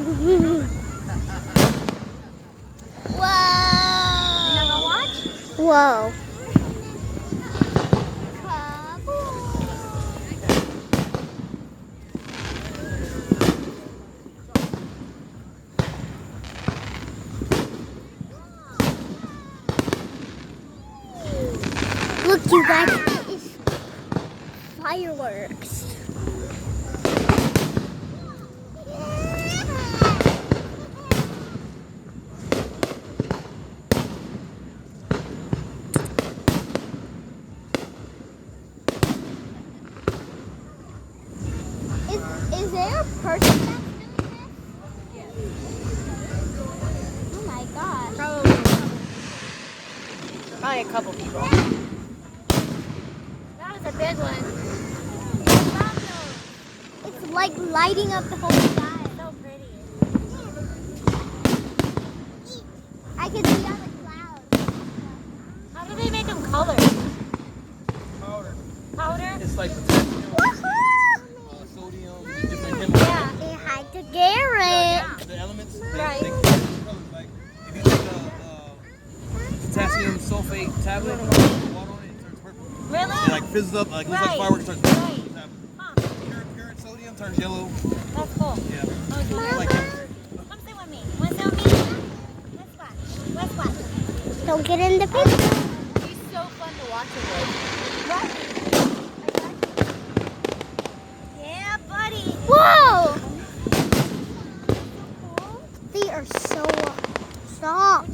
Whoa! You never watch? Whoa. Look, you guys, it is fireworks. Is there a person that's doing this? Oh my gosh. Probably a couple people. That was a big one. It's like lighting up the whole sky. So pretty. I can see on the clouds. How do they make them colored? Powder. Powder? It's like potassium, sodium, different chemicals. Yeah. Say hi to Garrett. The elements, Right. they colors. Like, if you take a potassium sulfate tablet, and put water on it, it turns purple. Really? It like fizzes up, like looks like Right. fireworks, turns purple. Right. Huh. Current sodium turns yellow. That's cool. Yeah. Oh, it's Like wonderful. Come sit with me. Want to sit with me? Let's watch. Let's watch. Don't get in the picture. He's so fun to watch it with. Right? Yeah, buddy. Whoa! They are so strong.